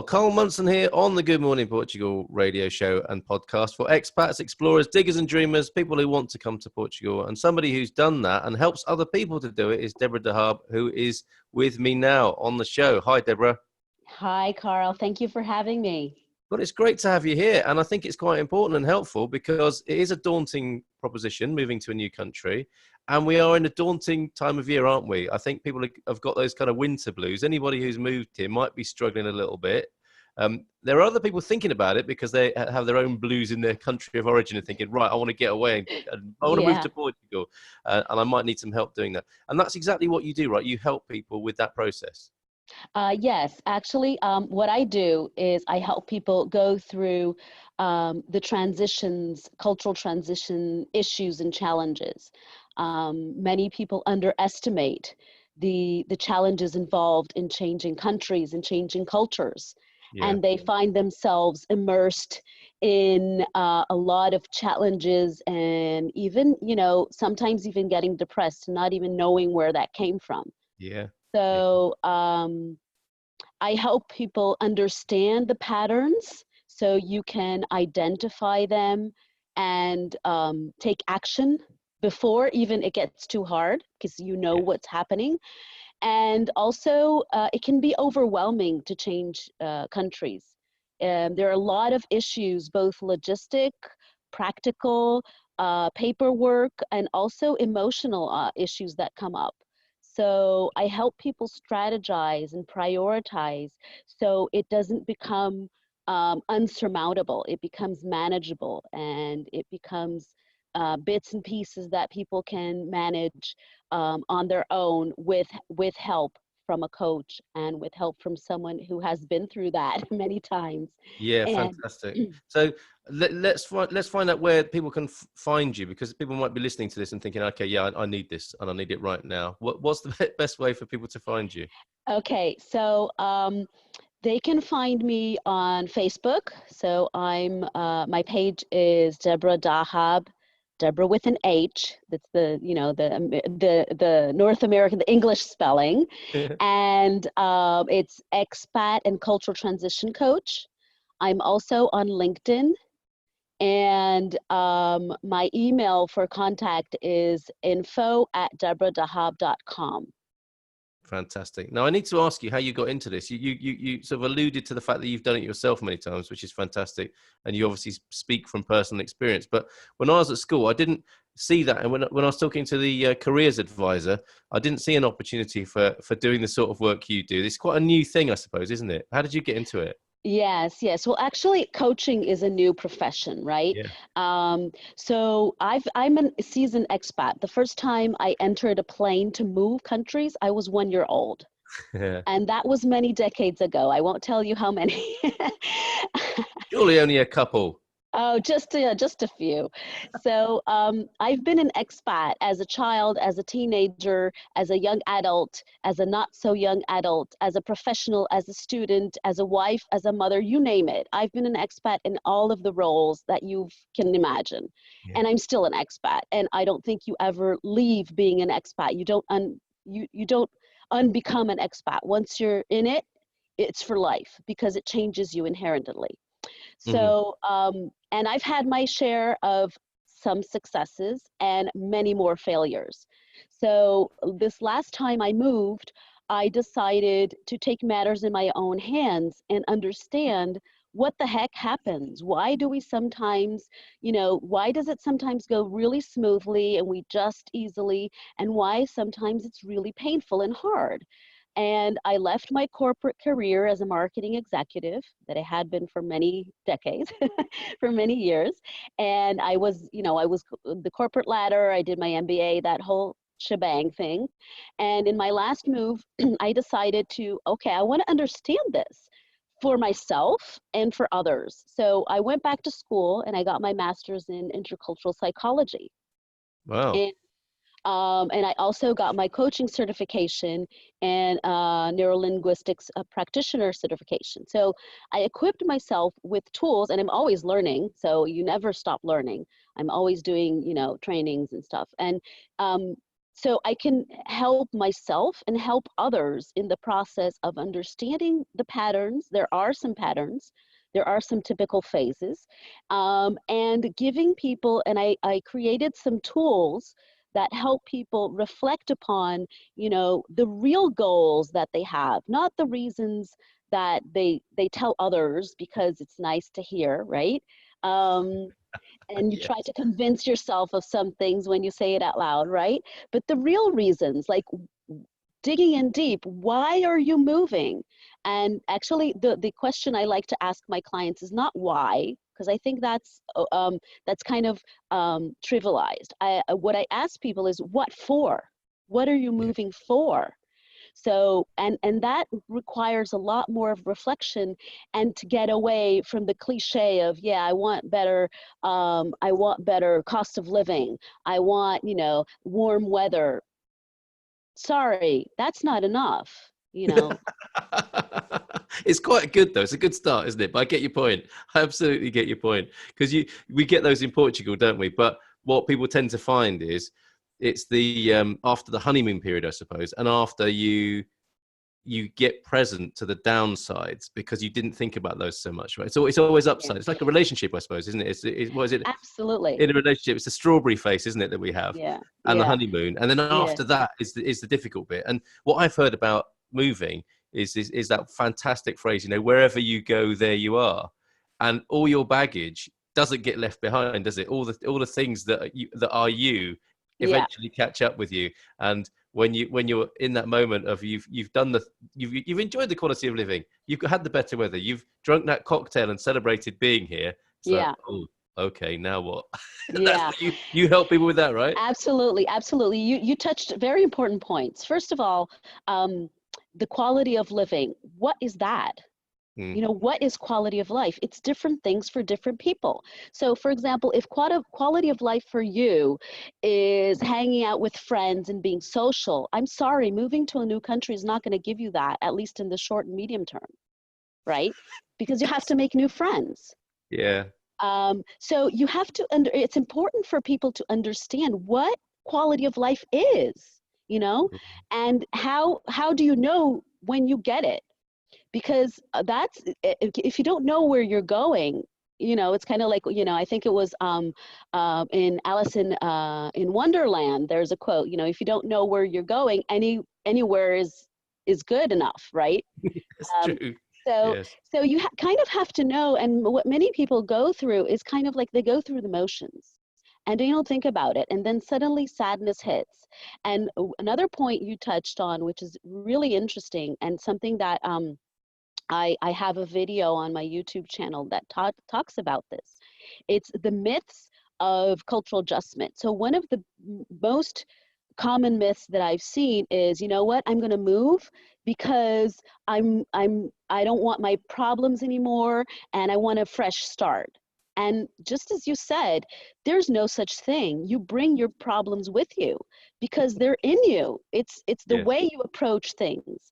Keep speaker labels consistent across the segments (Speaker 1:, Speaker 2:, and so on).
Speaker 1: Carl. Carl Munson here on the Good Morning Portugal radio show and podcast for expats, explorers, diggers and dreamers, people who want to come to Portugal. And somebody who's done that and helps other people to do it is Debra who is with me now on the show. Hi, Debra.
Speaker 2: Hi, Carl. Thank you for having me.
Speaker 1: Well, it's great to have you here. And I think it's quite important and helpful because it is a daunting proposition moving to a new country. And we are in a daunting time of year, aren't we? I think people have got those kind of winter blues. Anybody who's moved here might be struggling a little bit. There are other people thinking about it because they have their own blues in their country of origin and thinking, right, I want to get away and I want to move to Portugal and I might need some help doing that. And that's exactly what you do, right? You help people with that process.
Speaker 2: Yes, actually, what I do is I help people go through the transitions, cultural transition issues and challenges. Many people underestimate the challenges involved in changing countries and changing cultures. Yeah. And they find themselves immersed in a lot of challenges and even, sometimes even getting depressed, not even knowing where that came from.
Speaker 1: Yeah.
Speaker 2: So I help people understand the patterns so you can identify them and take action before even it gets too hard because you know what's happening. And also it can be overwhelming to change countries. There are a lot of issues, both logistic, practical, paperwork, and also emotional issues that come up. So I help people strategize and prioritize so it doesn't become unsurmountable. It becomes manageable and it becomes bits and pieces that people can manage on their own with help from a coach and with help from someone who has been through that many times.
Speaker 1: Yeah, fantastic. So let's find out where people can find you, because people might be listening to this and thinking, okay, yeah, I need this and I need it right now. What's the best way for people to find you?
Speaker 2: Okay, so they can find me on Facebook. So my page is Debra Dahab, Debra with an H. That's the North American, the English spelling. And it's Expat and Cultural Transition Coach. I'm also on LinkedIn. And my email for contact is info@debradahab.com.
Speaker 1: Fantastic. Now, I need to ask you how you got into this. You sort of alluded to the fact that you've done it yourself many times, which is fantastic. And you obviously speak from personal experience. But when I was at school, I didn't see that. And when I was talking to the careers advisor, I didn't see an opportunity for doing the sort of work you do. It's quite a new thing, I suppose, isn't it? How did you get into it?
Speaker 2: Yes. Well, actually, coaching is a new profession, right?
Speaker 1: Yeah.
Speaker 2: So I'm a seasoned expat. The first time I entered a plane to move countries, I was 1 year old.
Speaker 1: Yeah.
Speaker 2: And that was many decades ago. I won't tell you how many.
Speaker 1: Surely only a couple.
Speaker 2: Oh, just a few. So I've been an expat as a child, as a teenager, as a young adult, as a not so young adult, as a professional, as a student, as a wife, as a mother, you name it. I've been an expat in all of the roles that you can imagine. Yeah. And I'm still an expat. And I don't think you ever leave being an expat. You don't unbecome an expat. Once you're in it, it's for life because it changes you inherently. So, and I've had my share of some successes and many more failures. So this last time I moved, I decided to take matters in my own hands and understand what the heck happens. Why do we sometimes, why does it sometimes go really smoothly and we just easily, and why sometimes it's really painful and hard? And I left my corporate career as a marketing executive that I had been for many decades, for many years. And I was the corporate ladder. I did my MBA, that whole shebang thing. And in my last move, I decided I want to understand this for myself and for others. So I went back to school and I got my master's in intercultural psychology.
Speaker 1: Wow.
Speaker 2: And I also got my coaching certification and neurolinguistics practitioner certification. So I equipped myself with tools, and I'm always learning. So you never stop learning. I'm always doing, trainings and stuff. And so I can help myself and help others in the process of understanding the patterns. There are some patterns. There are some typical phases, and giving people, and I created some tools that help people reflect upon, the real goals that they have, not the reasons that they tell others because it's nice to hear, right? Um, and you try
Speaker 1: Yes.
Speaker 2: to convince yourself of some things when you say it out loud, right? But the real reasons, like digging in deep, why are you moving? And actually, the question I like to ask my clients is not why, because I think that's kind of trivialized. What I ask people is what for? What are you
Speaker 1: Yeah.
Speaker 2: moving for? So, and that requires a lot more of reflection, and to get away from the cliche of, yeah, I want better cost of living. I want, warm weather. Sorry, that's not enough.
Speaker 1: It's quite good though. It's a good start, isn't it? But I get your point. I absolutely get your point, because we get those in Portugal, don't we? But what people tend to find is it's the after the honeymoon period, I suppose, and after you get present to the downsides because you didn't think about those so much, right? So it's always
Speaker 2: Yeah,
Speaker 1: upside. It's like a relationship, I suppose, isn't it? What is it?
Speaker 2: absolutely.
Speaker 1: In a relationship, it's the strawberry face, isn't it, that we have,
Speaker 2: Yeah,
Speaker 1: and the
Speaker 2: yeah,
Speaker 1: honeymoon, and then
Speaker 2: yeah,
Speaker 1: after that is the difficult bit. And what I've heard about moving is that fantastic phrase, wherever you go, there you are, and all your baggage doesn't get left behind, does it? All the things that are you
Speaker 2: yeah,
Speaker 1: eventually catch up with you. And when you're in that moment of you've done you've enjoyed the quality of living, you've had the better weather, you've drunk that cocktail and celebrated being here. It's like,
Speaker 2: yeah,
Speaker 1: oh, okay, now what? That's
Speaker 2: yeah.
Speaker 1: what you help people with that, right?
Speaker 2: Absolutely, absolutely. You touched very important points. First of all, um, the quality of living. What is that?
Speaker 1: Mm.
Speaker 2: What is quality of life? It's different things for different people. So, for example, if quality of life for you is hanging out with friends and being social, I'm sorry, moving to a new country is not going to give you that, at least in the short and medium term, right? Because you have to make new friends.
Speaker 1: Yeah.
Speaker 2: So you have to it's important for people to understand what quality of life is, you know, and how do you know when you get it? Because that's if you don't know where you're going, it's kind of like, I think it was in Alice in Wonderland. There's a quote, if you don't know where you're going, anywhere is good enough, right?
Speaker 1: It's
Speaker 2: Um,
Speaker 1: true.
Speaker 2: so,
Speaker 1: Yes.
Speaker 2: so you kind of have to know, and what many people go through is kind of like they go through the motions, and they don't think about it, and then suddenly sadness hits. And another point you touched on, which is really interesting, and something that I have a video on my YouTube channel that talks about this. It's the myths of cultural adjustment. So one of the most common myths that I've seen is, you know what, I'm going to move because I don't want my problems anymore and I want a fresh start. And just as you said, there's no such thing. You bring your problems with you because they're in you. It's the
Speaker 1: Yes.
Speaker 2: way you approach things.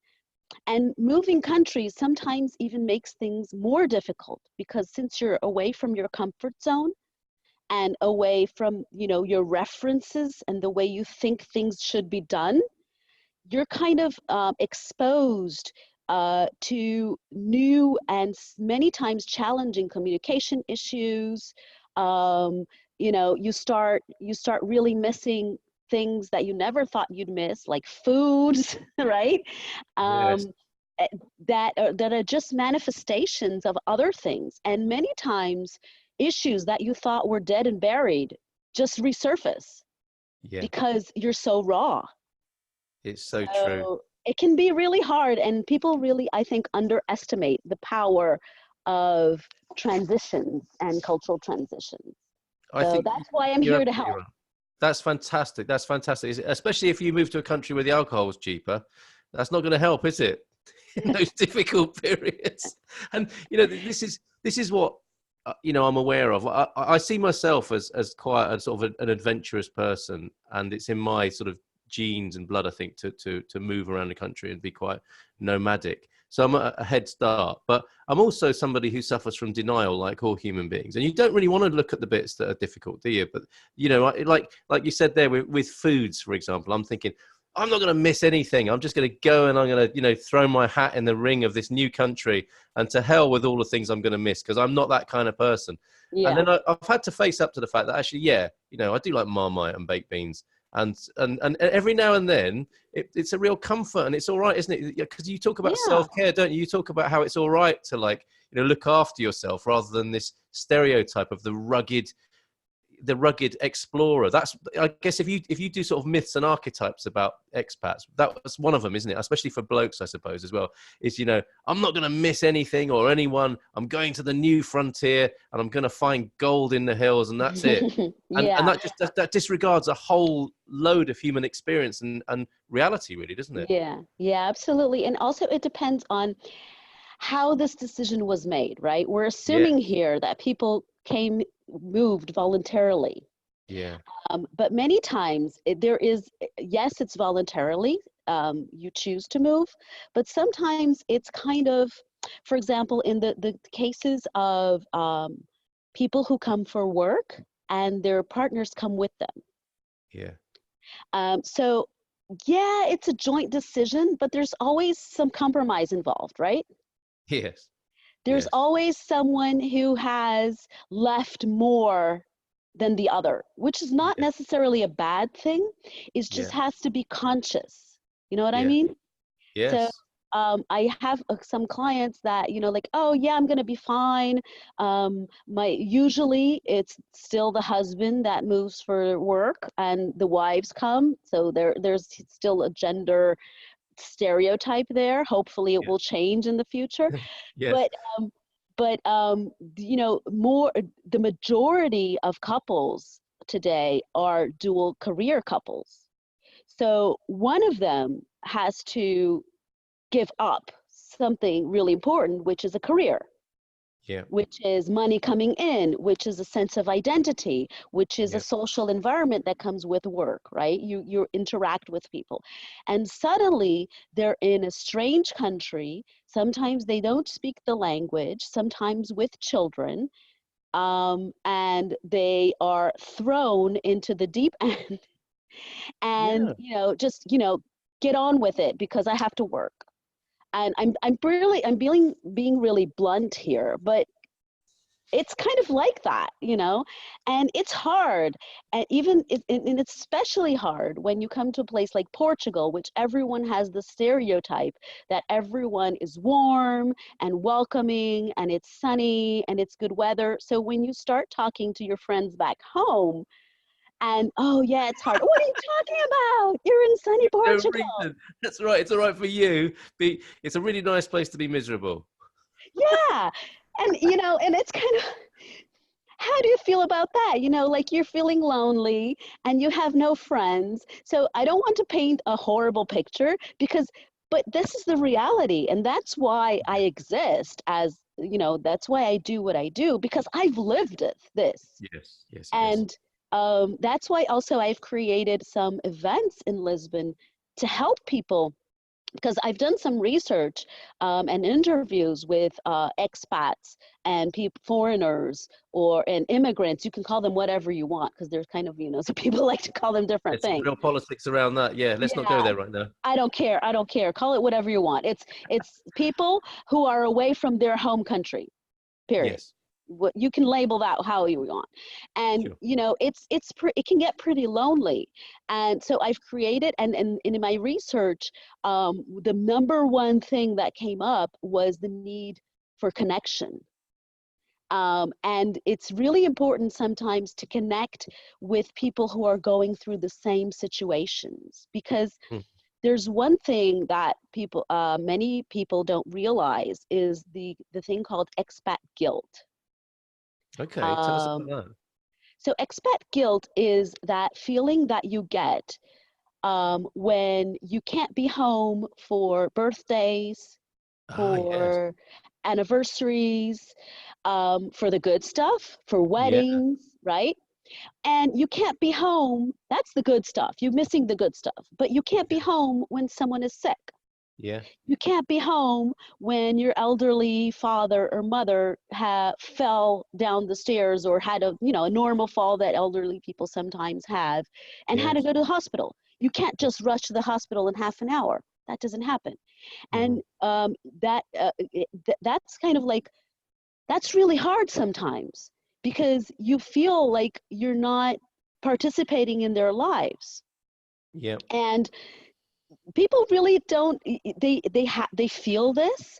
Speaker 2: And moving countries sometimes even makes things more difficult because since you're away from your comfort zone and away from, your references and the way you think things should be done, you're kind of exposed to new and many times challenging communication issues. Um, you start really missing things that you never thought you'd miss, like foods, right?
Speaker 1: Yes.
Speaker 2: Um, that are just manifestations of other things, and many times issues that you thought were dead and buried just resurface
Speaker 1: Yeah.
Speaker 2: because you're so raw.
Speaker 1: It's so true.
Speaker 2: So it can be really hard, and people really, I think, underestimate the power of transitions and cultural transitions.
Speaker 1: I
Speaker 2: So
Speaker 1: think
Speaker 2: that's why I'm
Speaker 1: you're
Speaker 2: here to
Speaker 1: absolutely
Speaker 2: help.
Speaker 1: right. That's fantastic. That's fantastic. Especially if you move to a country where the alcohol is cheaper, that's not going to help, is it? In those difficult periods. And this is what I'm aware of. I see myself as quite a sort of an adventurous person, and it's in my sort of genes and blood, I think, to move around the country and be quite nomadic. So I'm at a head start, but I'm also somebody who suffers from denial, like all human beings. And you don't really want to look at the bits that are difficult, do you? But, you know, like you said there with foods, for example, I'm thinking, I'm not going to miss anything. I'm just going to go and I'm going to, you know, throw my hat in the ring of this new country, and to hell with all the things I'm going to miss, because I'm not that kind of person. And
Speaker 2: Yeah.
Speaker 1: then I've had to face up to the fact that actually, yeah, you know, I do like Marmite and baked beans. And every now and then it's a real comfort, and it's all right, isn't it? Because you talk about
Speaker 2: Yeah.
Speaker 1: self-care, don't you? You talk about how it's all right to, like, you know, look after yourself rather than this stereotype of the rugged explorer. That's, I guess, if you do sort of myths and archetypes about expats, that was one of them, isn't it? Especially for blokes, I suppose, as well, is, you know, I'm not going to miss anything or anyone. I'm going to the new frontier and I'm going to find gold in the hills, and that's it. And
Speaker 2: Yeah.
Speaker 1: that disregards a whole load of human experience and reality, really, doesn't it?
Speaker 2: Yeah. Yeah, absolutely. And also it depends on how this decision was made, right? We're
Speaker 1: Yeah,
Speaker 2: assuming here that people moved voluntarily.
Speaker 1: yeah,
Speaker 2: But many times there is, yes, it's voluntarily. You choose to move, but sometimes it's kind of, for example, in the cases of people who come for work and their partners come with them.
Speaker 1: yeah,
Speaker 2: So yeah, it's a joint decision, but there's always some compromise involved, right?
Speaker 1: yes,
Speaker 2: There's
Speaker 1: yes,
Speaker 2: always someone who has left more than the other, which is not
Speaker 1: yeah,
Speaker 2: necessarily a bad thing. It just
Speaker 1: yeah,
Speaker 2: has to be conscious. You know what I
Speaker 1: yeah,
Speaker 2: mean? So
Speaker 1: yes,
Speaker 2: I have some clients that, you know, like, oh yeah, I'm gonna be fine. Usually it's still the husband that moves for work and the wives come. So there's still a gender stereotype there. Hopefully it
Speaker 1: yeah,
Speaker 2: will change in the future.
Speaker 1: yes,
Speaker 2: But you know, the majority of couples today are dual career couples. So one of them has to give up something really important, which is a career,
Speaker 1: yeah,
Speaker 2: which is money coming in, which is a sense of identity, which is a
Speaker 1: yeah,
Speaker 2: social environment that comes with work, right? You interact with people. And suddenly they're in a strange country. Sometimes they don't speak the language, sometimes with children, and they are thrown into the deep end and,
Speaker 1: yeah.
Speaker 2: you know, just, you know, get on with it because I have to work. And I'm being really blunt here, but it's kind of like that, you know, and it's hard. And and it's especially hard when you come to a place like Portugal, which everyone has the stereotype that everyone is warm and welcoming and it's sunny and it's good weather. So when you start talking to your friends back home and, oh yeah, it's hard. What are you talking about? You're in sunny
Speaker 1: No
Speaker 2: Portugal.
Speaker 1: reason. That's right. It's all right for you. It's a really nice place to be miserable.
Speaker 2: Yeah. And, you know, and it's kind of, how do you feel about that? You know, like you're feeling lonely and you have no friends. So I don't want to paint a horrible picture but this is the reality. And that's why I exist as, you know, that's why I do what I do because I've lived this.
Speaker 1: Yes, yes, yes.
Speaker 2: And that's why also I've created some events in Lisbon to help people because I've done some research and interviews with expats and foreigners and immigrants. You can call them whatever you want because there's kind of, you know, some people like to call them different
Speaker 1: There's some
Speaker 2: things.
Speaker 1: real politics around that. Yeah, let's not go
Speaker 2: Yeah,
Speaker 1: there right now.
Speaker 2: I don't care. I don't care. Call it whatever you want. It's people who are away from their home country. Period.
Speaker 1: Yes,
Speaker 2: What you can label that how you want, and
Speaker 1: sure.
Speaker 2: you know it can get pretty lonely, and so I've created and in my research, the number one thing that came up was the need for connection. And it's really important sometimes to connect with people who are going through the same situations because
Speaker 1: Hmm.
Speaker 2: there's one thing that many people don't realize is the thing called expat guilt.
Speaker 1: Okay, tell us about
Speaker 2: Um,
Speaker 1: that.
Speaker 2: so expat guilt is that feeling that you get when you can't be home for birthdays,
Speaker 1: Ah, yes.
Speaker 2: for anniversaries, for the good stuff, for
Speaker 1: Yeah,
Speaker 2: weddings, right? And you can't be home. That's the good stuff. You're missing the good stuff, but you can't be
Speaker 1: yeah,
Speaker 2: home when someone is sick.
Speaker 1: Yeah.
Speaker 2: You can't be home when your elderly father or mother fell down the stairs or had a normal fall that elderly people sometimes have and had to
Speaker 1: Yes.
Speaker 2: go to the hospital. You can't just rush to the hospital in half an hour. That doesn't happen.
Speaker 1: Mhm.
Speaker 2: And that's kind of like, that's really hard sometimes because you feel like you're not participating in their lives.
Speaker 1: Yeah.
Speaker 2: And people really don't, they feel this,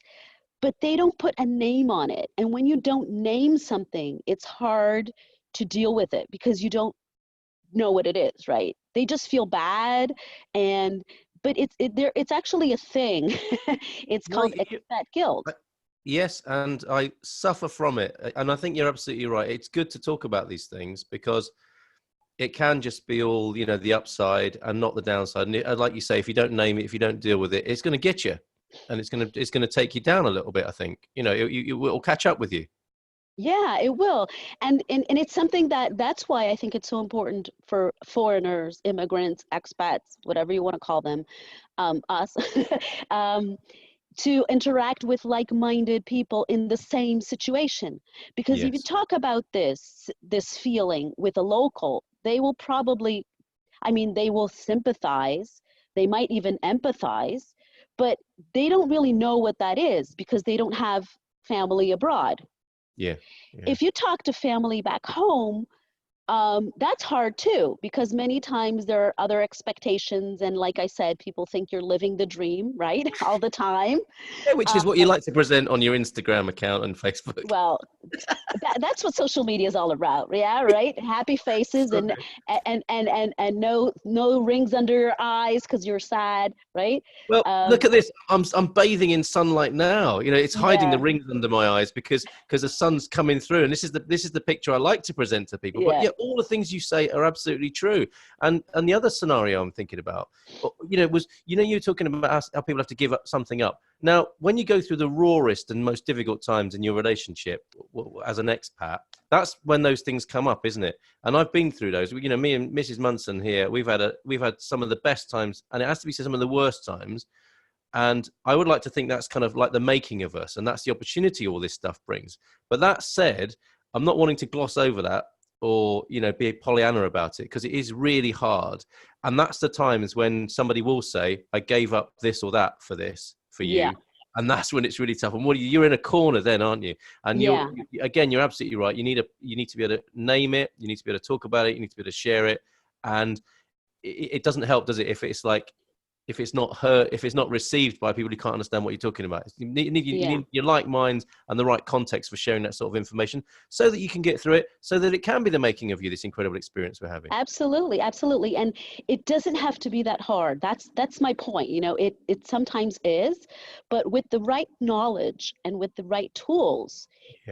Speaker 2: but they don't put a name on it. And when you don't name something, it's hard to deal with it because you don't know what it is, right? They just feel bad, and but it's actually a thing. It's
Speaker 1: No,
Speaker 2: called expat guilt.
Speaker 1: I- yes, and I suffer from it. And I think you're absolutely right. It's good to talk about these things because it can just be all, the upside and not the downside. And like you say, if you don't name it, if you don't deal with it, it's going to get you, and it's going to take you down a little bit. I think, it will catch up with you.
Speaker 2: Yeah, it will. And it's something that's why I think it's so important for foreigners, immigrants, expats, whatever you want to call them, us, um, to interact with like-minded people in the same situation. Because if you
Speaker 1: Yes.
Speaker 2: talk about this feeling with a local, they will probably, I mean, they will sympathize, they might even empathize, but they don't really know what that is because they don't have family abroad.
Speaker 1: Yeah. Yeah.
Speaker 2: If you talk to family back home, that's hard too, because many times there are other expectations. And like I said, people think you're living the dream, right? All the time.
Speaker 1: Yeah, which
Speaker 2: Uh,
Speaker 1: is what you like to present on your Instagram account and Facebook.
Speaker 2: well, that's what social media is all about. Yeah, right. Happy faces and no rings under your eyes because you're sad, right?
Speaker 1: Well,
Speaker 2: Um,
Speaker 1: look at this. I'm bathing in sunlight now. It's hiding the
Speaker 2: yeah,
Speaker 1: rings under my eyes because the sun's coming through, and this is the picture I like to present to people. But
Speaker 2: yeah,
Speaker 1: yeah, all the things you say are absolutely true. And the other scenario I'm thinking about, was you were talking about how people have to give up something up. Now, when you go through the rawest and most difficult times in your relationship as an expat, that's when those things come up, isn't it? And I've been through those. Me and Mrs. Munson here, we've had some of the best times, and it has to be some of the worst times. And I would like to think that's kind of like the making of us, and that's the opportunity all this stuff brings. But that said, I'm not wanting to gloss over that or be a Pollyanna about it, because it is really hard. And that's the times when somebody will say, I gave up this or that for this for
Speaker 2: yeah,
Speaker 1: you. And that's when it's really tough. And you're in a corner then, aren't you? And
Speaker 2: yeah.
Speaker 1: again, you're absolutely right. You need to be able to name it. You need to be able to talk about it. You need to be able to share it. And it doesn't help, does it? If it's not heard, if it's not received by people who can't understand what you're talking about. You need your like minds and the right context for sharing that sort of information, so that you can get through it, so that it can be the making of you, this incredible experience we're having.
Speaker 2: Absolutely, absolutely. And it doesn't have to be that hard. That's my point. It sometimes is, but with the right knowledge and with the right tools,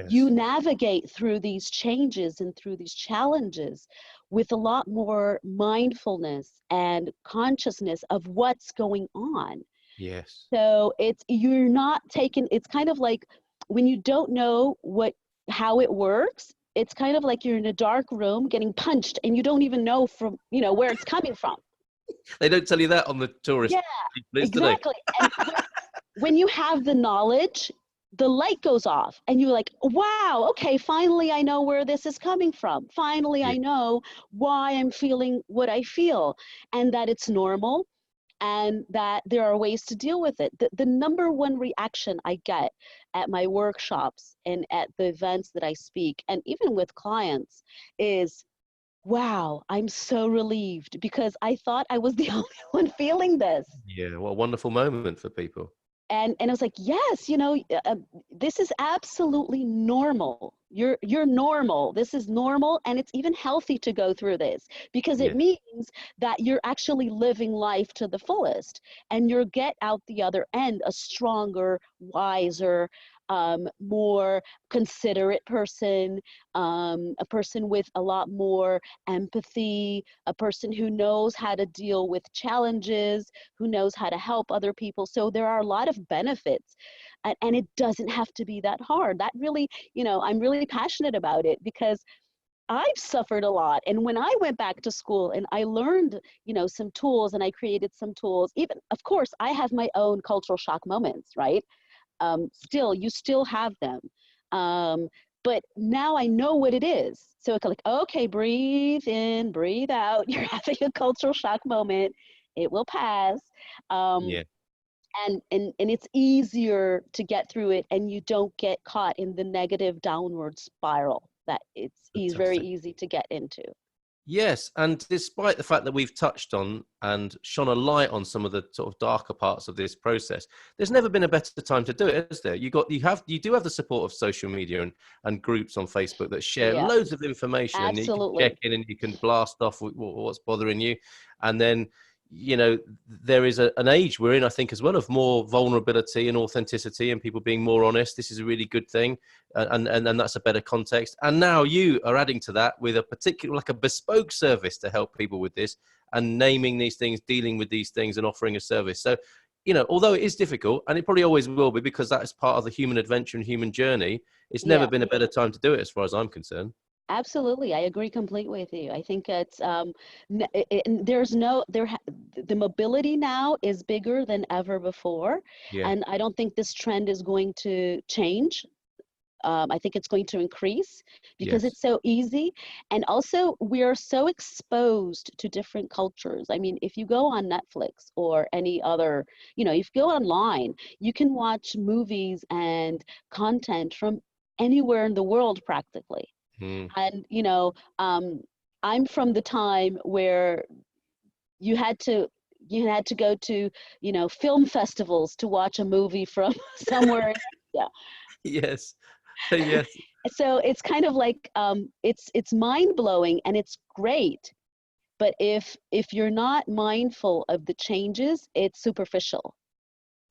Speaker 2: you
Speaker 1: Yes.
Speaker 2: navigate through these changes and through these challenges with a lot more mindfulness and consciousness of what's going on.
Speaker 1: Yes.
Speaker 2: So you're not taking, it's kind of like when you don't know how it works, it's kind of like you're in a dark room getting punched and you don't even know where it's coming from.
Speaker 1: They don't tell you that on the tourist
Speaker 2: Yeah,
Speaker 1: list, do they?
Speaker 2: exactly. And when you have the knowledge, the light goes off and you're like, wow, okay, finally I know where this is coming from. Finally,
Speaker 1: Yeah.
Speaker 2: I know why I'm feeling what I feel, and that it's normal, and that there are ways to deal with it. The number one reaction I get at my workshops and at the events that I speak, and even with clients, is, wow, I'm so relieved because I thought I was the only one feeling this.
Speaker 1: Yeah. What a wonderful moment for people.
Speaker 2: And I was like, yes, this is absolutely normal. You're normal. This is normal, and it's even healthy to go through this because it
Speaker 1: Yeah.
Speaker 2: means that you're actually living life to the fullest, and you'll get out the other end a stronger, wiser, more considerate person, a person with a lot more empathy, a person who knows how to deal with challenges, who knows how to help other people. So there are a lot of benefits, and it doesn't have to be that hard. That really, I'm really passionate about it because I've suffered a lot. And when I went back to school and I learned, some tools and I created some tools, even, of course, I have my own cultural shock moments, right? You still have them. Um, but now I know what it is. So it's like, okay, breathe in, breathe out. You're having a cultural shock moment. It will pass. Um,
Speaker 1: Yeah,
Speaker 2: and it's easier to get through it, and you don't get caught in the negative downward spiral that very
Speaker 1: fantastic.
Speaker 2: easy to get into.
Speaker 1: Yes, and despite the fact that we've touched on and shone a light on some of the sort of darker parts of this process, there's never been a better time to do it, is there? You do have the support of social media and groups on Facebook that share
Speaker 2: Yeah,
Speaker 1: loads of information, and you can check
Speaker 2: absolutely.
Speaker 1: in and you can blast off what's bothering you, and then there is an age we're in, I think, as well, of more vulnerability and authenticity and people being more honest. This is a really good thing, and that's a better context. And now you are adding to that with a particular, like a bespoke service to help people with this and naming these things, dealing with these things, and offering a service. So, although it is difficult, and it probably always will be, because that is part of the human adventure and human journey, it's never
Speaker 2: Yeah.
Speaker 1: been a better time to do it, as far as I'm concerned.
Speaker 2: Absolutely, I agree completely with you. I think it's there's no there ha- the mobility now is bigger than ever before,
Speaker 1: Yeah.
Speaker 2: and I don't think this trend is going to change. I think it's going to increase because
Speaker 1: Yes.
Speaker 2: it's so easy, and also we are so exposed to different cultures. I mean, if you go on Netflix or any other, if you go online, you can watch movies and content from anywhere in the world practically.
Speaker 1: Mm.
Speaker 2: And I'm from the time where you had to go to film festivals to watch a movie from somewhere. Yeah.
Speaker 1: Yes. Yes.
Speaker 2: So it's kind of like it's mind blowing and it's great, but if you're not mindful of the changes, it's superficial.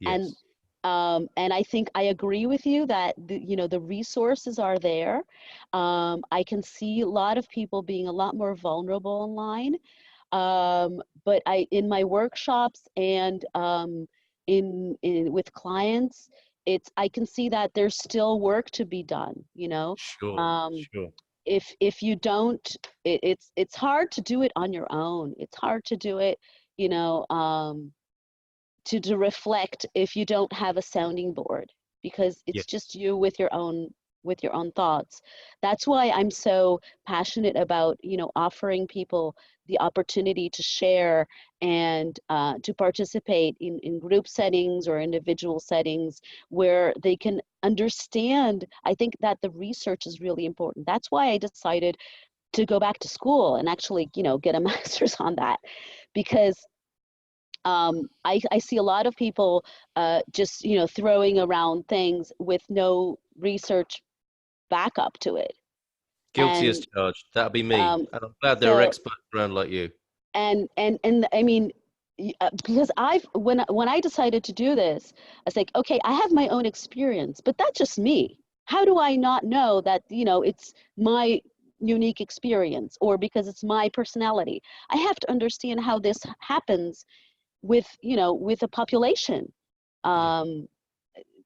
Speaker 2: And
Speaker 1: Yes.
Speaker 2: and I think I agree with you that the resources are there. I can see a lot of people being a lot more vulnerable online. But in my workshops and in with clients, I can see that there's still work to be done.
Speaker 1: Sure.
Speaker 2: Um,
Speaker 1: Sure.
Speaker 2: if you don't, it's hard to do it on your own. It's hard to do it, you know. To reflect if you don't have a sounding board, because it's
Speaker 1: Yes.
Speaker 2: just you with your own thoughts. That's why I'm so passionate about offering people the opportunity to share and to participate in group settings or individual settings where they can understand. I think that the research is really important. That's why I decided to go back to school and actually get a master's on that, because I see a lot of people just throwing around things with no research backup to it,
Speaker 1: Guilty as
Speaker 2: and
Speaker 1: charged. That'll be me.
Speaker 2: um,
Speaker 1: And I'm glad there are
Speaker 2: so
Speaker 1: experts around like you.
Speaker 2: and I mean, because when I decided to do this, I was like, okay, I have my own experience, but that's just me. How do I not know that it's my unique experience, or because it's my personality? I have to understand how this happens with a population.
Speaker 1: Yeah.
Speaker 2: Um,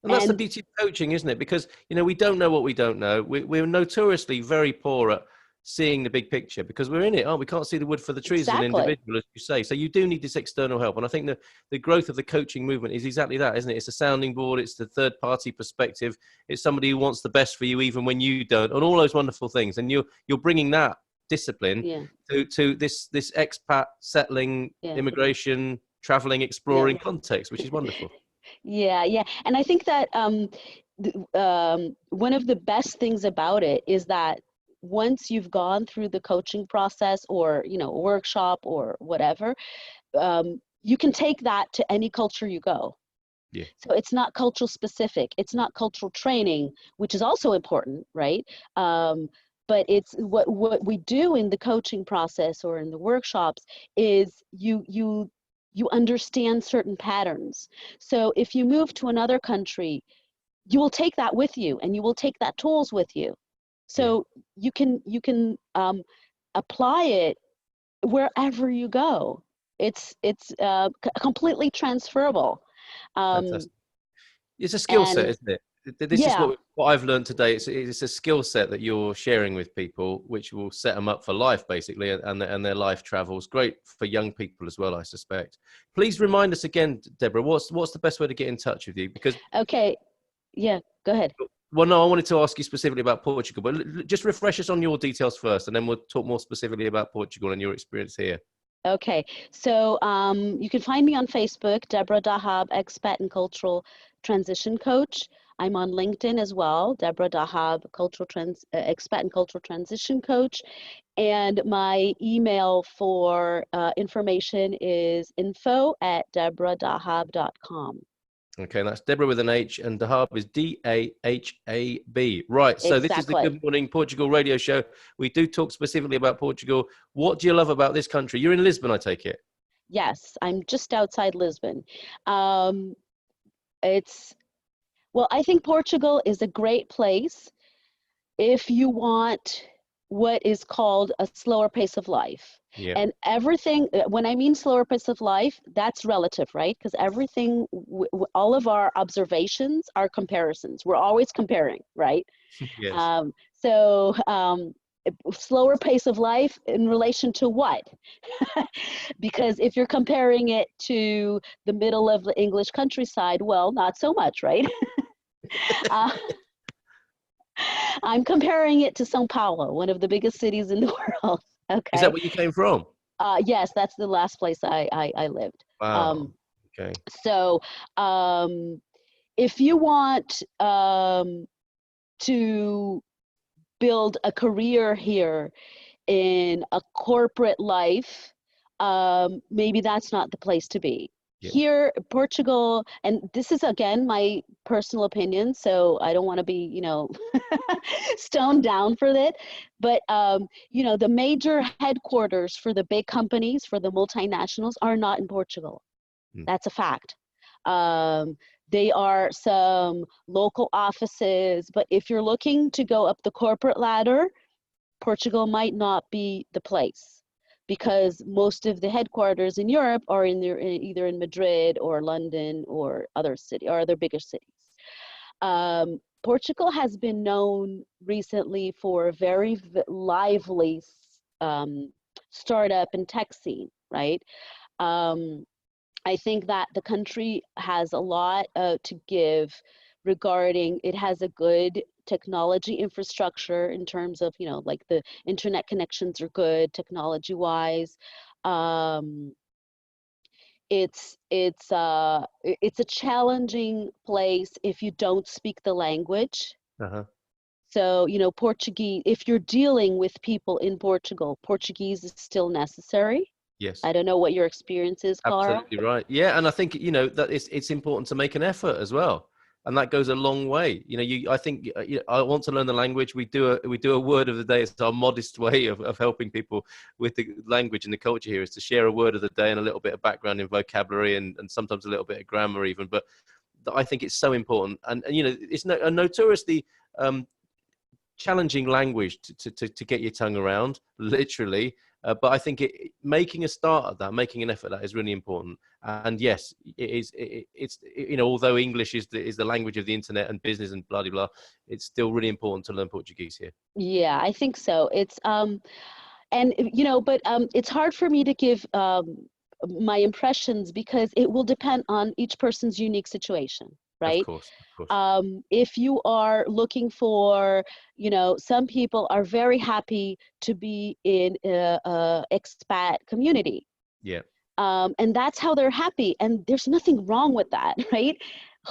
Speaker 1: And that's the
Speaker 2: and
Speaker 1: beauty of coaching, isn't it? Because, we don't know what we don't know. We're notoriously very poor at seeing the big picture because we're in it, aren't we? Can't see the wood for the trees as an
Speaker 2: exactly.
Speaker 1: individual, as you say. So you do need this external help. And I think the growth of the coaching movement is exactly that, isn't it? It's a sounding board. It's the third party perspective. It's somebody who wants the best for you, even when you don't, and all those wonderful things. And you're bringing that discipline
Speaker 2: Yeah,
Speaker 1: to this expat settling,
Speaker 2: yeah,
Speaker 1: immigration, traveling,
Speaker 2: yeah.
Speaker 1: exploring context, which is wonderful.
Speaker 2: Yeah, yeah. And I think that one of the best things about it is that once you've gone through the coaching process, or workshop or whatever, you can take that to any culture you go.
Speaker 1: Yeah.
Speaker 2: So it's not cultural specific. It's not cultural training, which is also important, right? But it's what we do in the coaching process or in the workshops is you understand certain patterns. So if you move to another country, you will take that with you, and you will take that tools with you.
Speaker 1: Yeah.
Speaker 2: So you can apply it wherever you go. It's completely transferable. Um,
Speaker 1: Fantastic. It's a skill set,
Speaker 2: and
Speaker 1: isn't it? This is
Speaker 2: Yeah,
Speaker 1: what I've learned today. It's a skill set that you're sharing with people, which will set them up for life, basically, and their life travels. Great for young people as well, I suspect. Please remind us again, Deborah, what's the best way to get in touch with you? Because
Speaker 2: okay. Yeah, go ahead.
Speaker 1: well, no, I wanted to ask you specifically about Portugal, but just refresh us on your details first, and then we'll talk more specifically about Portugal and your experience here.
Speaker 2: Okay, so you can find me on Facebook, Debra Dahab, Expat and Cultural Transition Coach. I'm on LinkedIn as well, Debra Dahab, Expat and Cultural Transition Coach. And my email for information is info@debradahab.com.
Speaker 1: Okay, that's Deborah with an H, and Dahab is Dahab. Right, so this is the
Speaker 2: Exactly.
Speaker 1: Good Morning Portugal radio show. We do talk specifically about Portugal. What do you love about this country? You're in Lisbon, I take it.
Speaker 2: Yes, I'm just outside Lisbon. Um, it's, well, I think Portugal is a great place if you want what is called a slower pace of life.
Speaker 1: Yeah.
Speaker 2: And everything, when I mean slower pace of life, that's relative, right? Because everything, all of our observations are comparisons. We're always comparing, right?
Speaker 1: Yes.
Speaker 2: So slower pace of life in relation to what? Because if you're comparing it to the middle of the English countryside, well, not so much, right? uh, I'm comparing it to São Paulo, one of the biggest cities in the world.
Speaker 1: Is that
Speaker 2: Okay.
Speaker 1: where you came from?
Speaker 2: Yes, that's the last place I lived.
Speaker 1: Wow.
Speaker 2: Um,
Speaker 1: Okay.
Speaker 2: so um, if you want to build a career here in a corporate life, maybe that's not the place to be.
Speaker 1: Yeah.
Speaker 2: Here, Portugal, and this is again my personal opinion, so I don't want to be, stoned down for it. But the major headquarters for the big companies, for the multinationals, are not in Portugal.
Speaker 1: Hmm.
Speaker 2: That's a fact. Um, they are some local offices, but if you're looking to go up the corporate ladder, Portugal might not be the place because most of the headquarters in Europe are either in Madrid or London or other bigger cities. Portugal has been known recently for a very lively startup and tech scene, right? Um, I think that the country has a lot to give regarding it has a good technology infrastructure in terms of, like the internet connections are good technology wise. Um, it's a challenging place if you don't speak the language.
Speaker 1: Uh-huh.
Speaker 2: So, Portuguese, if you're dealing with people in Portugal, Portuguese is still necessary.
Speaker 1: Yes.
Speaker 2: I don't know what your experience is, Carl.
Speaker 1: Absolutely right. Yeah, and I think that it's important to make an effort as well, and that goes a long way. I think I want to learn the language. We do a word of the day. It's our modest way of helping people with the language and the culture here is to share a word of the day and a little bit of background in vocabulary and sometimes a little bit of grammar even. But I think it's so important, and it's a notoriously challenging language to get your tongue around, literally. But I think making a start at that, making an effort at that is really important. And yes, it is. It's although English is the language of the internet and business and blah blah blah, it's still really important to learn Portuguese here.
Speaker 2: Yeah, I think so. But it's hard for me to give my impressions because it will depend on each person's unique situation,
Speaker 1: Of
Speaker 2: right?
Speaker 1: course, of course.
Speaker 2: If you are looking for, some people are very happy to be in a expat community.
Speaker 1: Yeah.
Speaker 2: And that's how they're happy. And there's nothing wrong with that, right?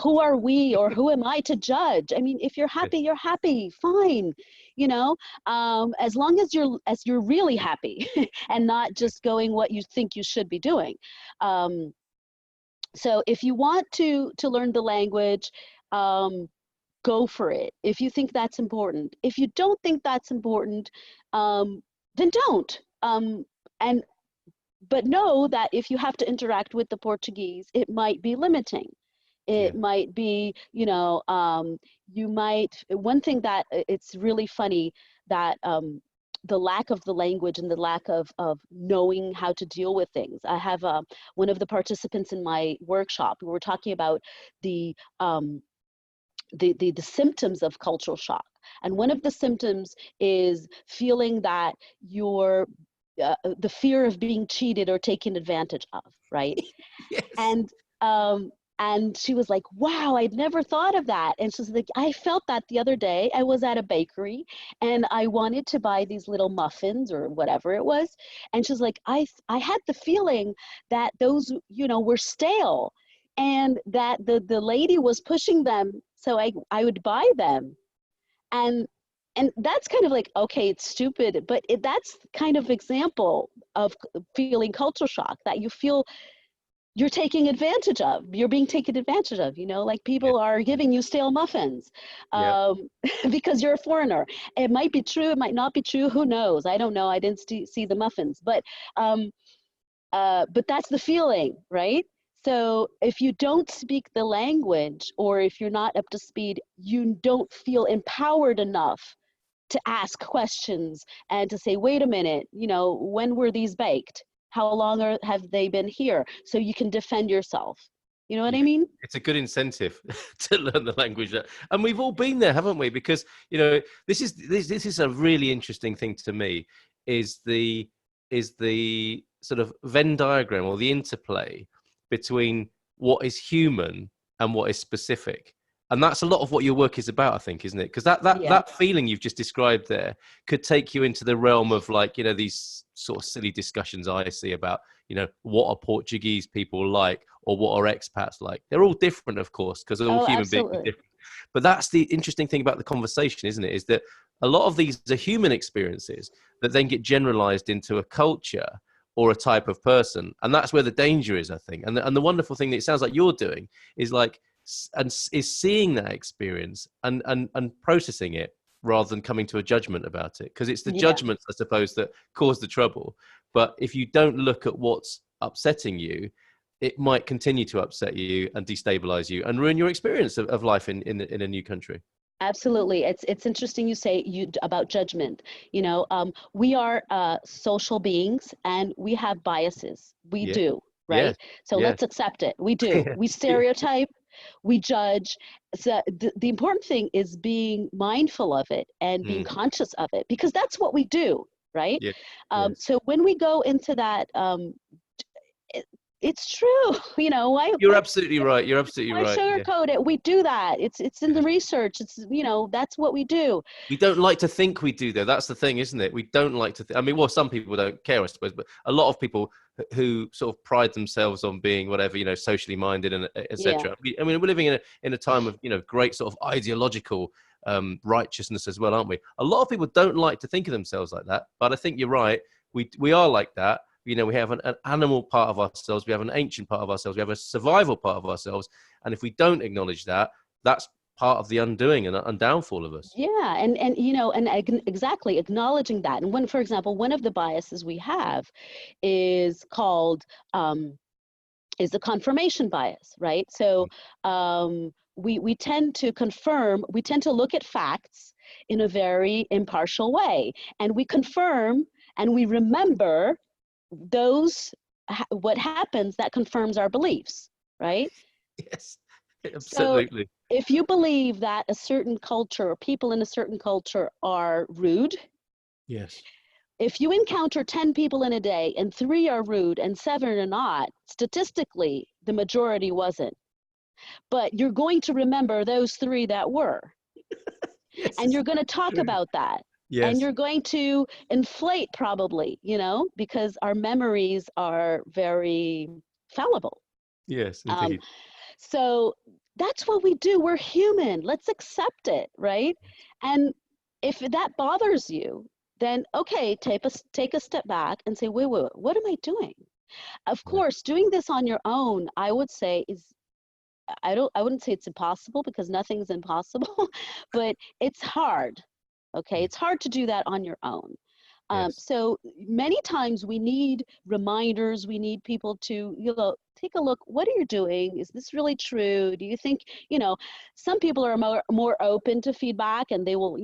Speaker 2: Who are we or who am I to judge? I mean, if you're happy,
Speaker 1: Yes.
Speaker 2: you're happy, fine. As long as you're really happy and not
Speaker 1: Yes.
Speaker 2: just going what you think you should be doing. So if you want to learn the language, go for it. If you think that's important. If you don't think that's important, then don't. And but know that if you have to interact with the Portuguese, it might be limiting.
Speaker 1: Yeah.
Speaker 2: It might be, one thing that it's really funny that the lack of the language and the lack of knowing how to deal with things. I have one of the participants in my workshop, we were talking about the the symptoms of cultural shock. And one of the symptoms is feeling that you're the fear of being cheated or taken advantage of, right?
Speaker 1: Yes.
Speaker 2: And she was like, wow, I'd never thought of that. And she's like, I felt that the other day. I was at a bakery and I wanted to buy these little muffins or whatever it was. And she's like, I had the feeling that those, were stale, and that the lady was pushing them so I would buy them. And that's kind of like, okay, it's stupid, but that's kind of example of feeling culture shock, that you feel you're taking advantage of, you're being taken advantage of, like people are giving you stale muffins because you're a foreigner. It might be true, it might not be true, who knows? I don't know, I didn't see the muffins, but that's the feeling, right? So if you don't speak the language, or if you're not up to speed, you don't feel empowered enough to ask questions and to say, wait a minute, when were these baked? How long have they been here? So you can defend yourself. You know what I mean?
Speaker 1: It's a good incentive to learn the language. And we've all been there, haven't we? Because, this is a really interesting thing to me, is the sort of Venn diagram, or the interplay between what is human and what is specific. And that's a lot of what your work is about, I think, isn't it? Because that feeling you've just described there could take you into the realm of, like, these sort of silly discussions I see about, what are Portuguese people like, or what are expats like? They're all different, of course, because all human beings are different. But that's the interesting thing about the conversation, isn't it? Is that a lot of these are human experiences that then get generalized into a culture or a type of person. And that's where the danger is, I think. And the wonderful thing that it sounds like you're doing is is seeing that experience and processing it, rather than coming to a judgment about it, because it's the judgments, I suppose, that cause the trouble. But if you don't look at what's upsetting you, it might continue to upset you and destabilize you and ruin your experience of life in a new country.
Speaker 2: Absolutely. It's interesting you say about judgment. We are social beings, and we have biases. We do, right? So let's accept it. We do. We stereotype, we judge. So the important thing is being mindful of it and being conscious of it, because that's what we do, right? So when we go into that, it's true.
Speaker 1: You're absolutely right. You're absolutely
Speaker 2: why
Speaker 1: right.
Speaker 2: sugarcoat it? We do that. It's in the research. It's, that's what we do.
Speaker 1: We don't like to think we do, though. That's the thing, isn't it? We don't like to I mean, well, some people don't care, I suppose, but a lot of people who sort of pride themselves on being whatever, socially minded and etc. I mean, we're living in a time of, great sort of ideological righteousness as well, aren't we? A lot of people don't like to think of themselves like that, but I think you're right. We are like that. We have an animal part of ourselves. We have an ancient part of ourselves. We have a survival part of ourselves. And if we don't acknowledge that, that's part of the undoing and downfall of us.
Speaker 2: Yeah, and exactly, acknowledging that. And for example, one of the biases we have is called is the confirmation bias, right? So we tend to confirm. We tend to look at facts in a very impartial way, and we confirm and we remember what happens that confirms our beliefs, right?
Speaker 1: Yes, absolutely.
Speaker 2: So if you believe that a certain culture or people in a certain culture are rude,
Speaker 1: yes,
Speaker 2: if you encounter 10 people in a day and 3 are rude and 7 are not, statistically, the majority wasn't. But you're going to remember those 3 that were.
Speaker 1: yes,
Speaker 2: and you're going to talk about that.
Speaker 1: Yes.
Speaker 2: And you're going to inflate probably, because our memories are very fallible.
Speaker 1: Yes, indeed.
Speaker 2: So that's what we do. We're human. Let's accept it, right? And if that bothers you, then okay, take a step back and say, wait, what am I doing? Of course, doing this on your own, I would say I wouldn't say it's impossible, because nothing's impossible, but it's hard. Okay, it's hard to do that on your own. So many times we need reminders. We need people to, take a look. What are you doing? Is this really true? Do you think, some people are more open to feedback, and they will,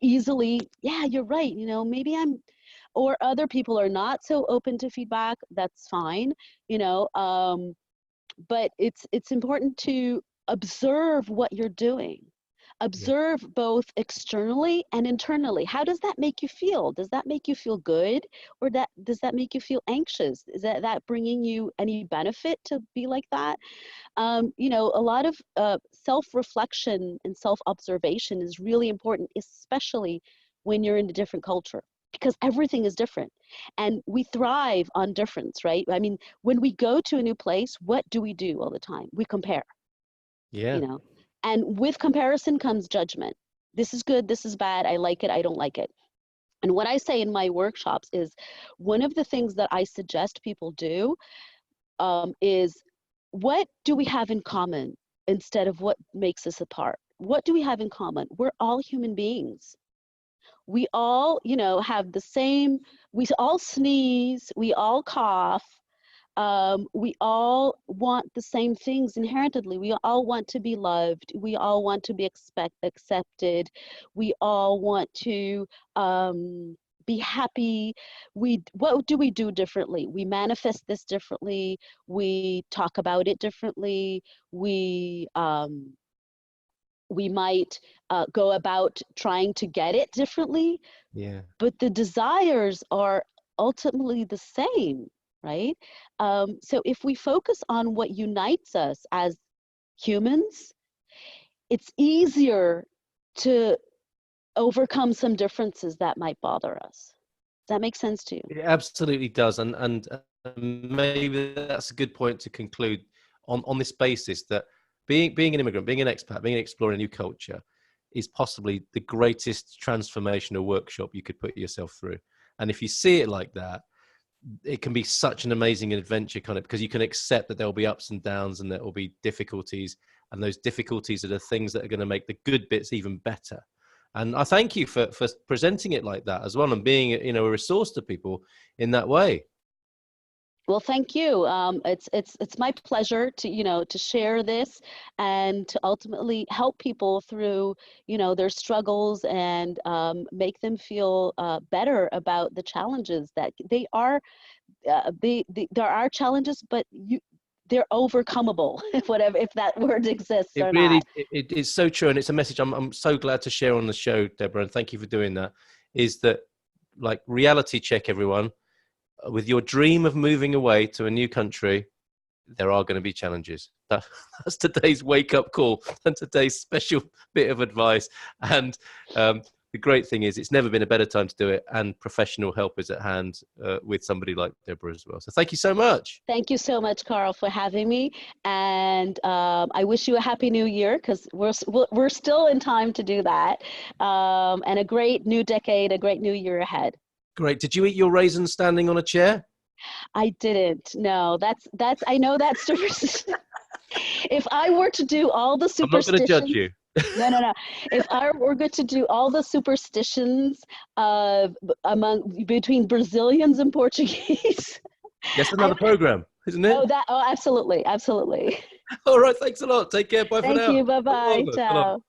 Speaker 2: easily, yeah, you're right. Maybe or other people are not so open to feedback. That's fine. But it's important to observe what you're doing. Observe both externally and internally. How does that make you feel? Does that make you feel good, or does that make you feel anxious? Is that bringing you any benefit to be like that? You know, a lot of self-reflection and self-observation is really important, especially when you're in a different culture, because everything is different and we thrive on difference, right? I mean, when we go to a new place, what do we do all the time? We compare,
Speaker 1: Yeah.
Speaker 2: you know, and with comparison comes judgment. This is good, this is bad, I like it, I don't like it. And what I say in my workshops is one of the things that I suggest people do is, what do we have in common instead of what makes us apart? What do we have in common? We're all human beings. We all, you know, have the same, we all sneeze, we all cough, we all want the same things inherently. We all want to be loved. We all want to be accepted. We all want to be happy. What do we do differently? We manifest this differently. We talk about it differently. We might go about trying to get it differently.
Speaker 1: Yeah.
Speaker 2: But the desires are ultimately the same, right? So if we focus on what unites us as humans, it's easier to overcome some differences that might bother us. Does that make sense to you?
Speaker 1: It absolutely does, and maybe that's a good point to conclude on this basis, that being an immigrant, being an expat, being an explorer in a new culture is possibly the greatest transformational workshop you could put yourself through. And if you see it like that, it can be such an amazing adventure, kind of, because you can accept that there will be ups and downs and there will be difficulties, and those difficulties are the things that are going to make the good bits even better. And I thank you for presenting it like that as well, and being, you know, a resource to people in that way.
Speaker 2: Well, thank you. It's my pleasure to, you know, to share this and to ultimately help people through, you know, their struggles, and make them feel better about the challenges that they are. There are challenges, but they're overcomeable, whatever, if that word exists
Speaker 1: It
Speaker 2: or
Speaker 1: really,
Speaker 2: not.
Speaker 1: it's so true, and it's a message I'm so glad to share on the show, Deborah, and thank you for doing that. Is that, like, reality check, everyone, with your dream of moving away to a new country, there are going to be challenges. That's today's wake up call and today's special bit of advice. And the great thing is, it's never been a better time to do it, and professional help is at hand with somebody like Deborah as well. So thank you so much.
Speaker 2: Thank you so much, Carl, for having me. And I wish you a happy new year, because we're still in time to do that. And a great new decade, a great new year ahead.
Speaker 1: Great. Did you eat your raisins standing on a chair?
Speaker 2: I didn't. No, I know that's superstition. If I were to do all the
Speaker 1: I'm not going to judge
Speaker 2: superstitions,
Speaker 1: you.
Speaker 2: no. If I were going to do all the superstitions between Brazilians and Portuguese,
Speaker 1: That's another program, isn't it?
Speaker 2: oh, absolutely, absolutely.
Speaker 1: All right. Thanks a lot. Take care. Bye for
Speaker 2: Thank
Speaker 1: now.
Speaker 2: you. Bye-bye. Ciao.